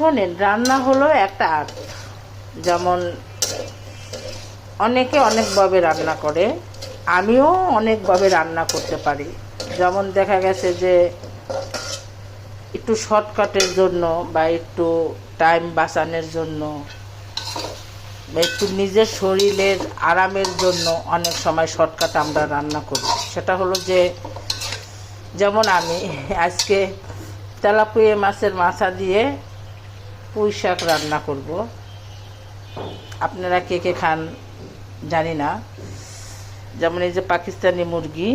শোনেন, রান্না হলো একটা আর্ট। যেমন অনেকে অনেকভাবে রান্না করে, আমিও অনেকভাবে রান্না করতে পারি। যেমন দেখা গেছে যে একটু শর্টকাটের জন্য বা একটু টাইম বাঁচানোর জন্য বা একটু নিজের শরীরের আরামের জন্য অনেক সময় শর্টকাট আমরা রান্না করি। সেটা হলো যে, যেমন আমি আজকে তেলাপিয়া মাছের মাথা দিয়ে পুঁই শাক রান্না করব। আপনারা কে কে খান জানি না। যেমন এই যে পাকিস্তানি মুরগি,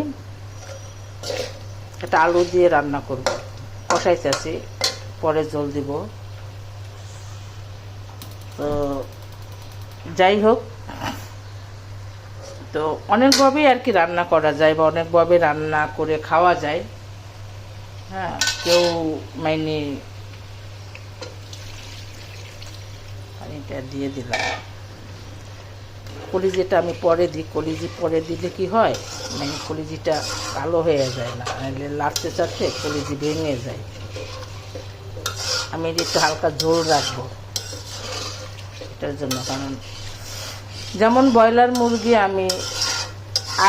এটা আলু দিয়ে রান্না করব, কষাই চাচ্ছি, পরে জল দিব। তো যাই হোক, তো অনেকভাবেই আর কি রান্না করা যায় বা অনেকভাবে রান্না করে খাওয়া যায়। হ্যাঁ, কেউ মানে পানিটা দিয়ে দিলাম। কলিজিটা আমি পরে দিই, কলিজি পরে দিলে কি হয়, মানে কলিজিটা কালো হয়ে যায় না, লাড়তে চাড়তে কলিজি ভেঙে যায়। আমি একটু হালকা ঝোল রাখবো এটার জন্য। কারণ যেমন ব্রয়লার মুরগি আমি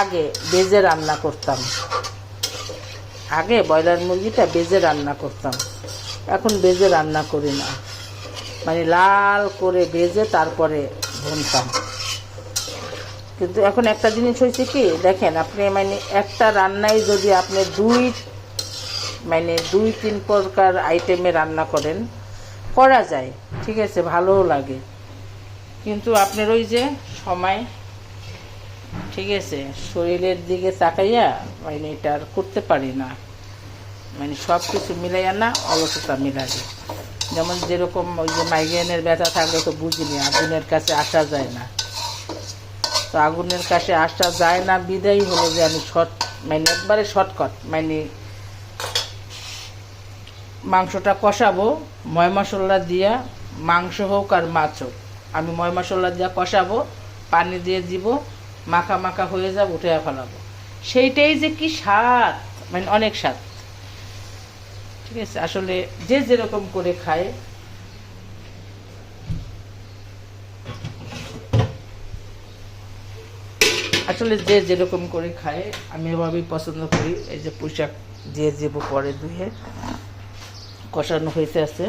আগে ভেজে রান্না করতাম, আগে ব্রয়লার মুরগিটা ভেজে রান্না করতাম, এখন ভেজে রান্না করি না, মানে লাল করে ভেজে তারপরে ভুনতাম। কিন্তু এখন একটা জিনিস হয়েছে কি, দেখেন আপনি মানে একটা রান্নায় যদি আপনি দুই তিন প্রকার আইটেমে রান্না করা যায়, ঠিক আছে, ভালোও লাগে। কিন্তু আপনার ওই যে সময়, ঠিক আছে, শরীরের দিকে তাকাইয়া মানে এটা আর করতে পারি না, মানে সব কিছু মিলাইয়া না, অলসতা মিলাবে। যেমন যেরকম ওই যে মাইগ্রেনের ব্যথা থাকলে তো বুঝিনি, আগুনের কাছে আসা যায় না। তো আগুনের কাছে আসা যায় না বিদায় হলো যে আমি একবারে শর্টকাট, মানে মাংসটা কষাবো ময় মশলা দিয়া, মাংস হোক আর মাছ হোক, আমি ময় মশলা দিয়া কষাবো, পানি দিয়ে দিব, মাখা মাখা হয়ে যাব, উঠে ফেলাবো। সেইটাই যে কি স্বাদ, মানে অনেক স্বাদ, ঠিক আছে। আসলে যে যেরকম করে খায়, আসলে যে যেরকম করে খায়, আমি এভাবেই পছন্দ করি। এই যে পুঁই শাক দিয়ে দেবো পরে, ধুয়ে কষানো হয়েছে আছে।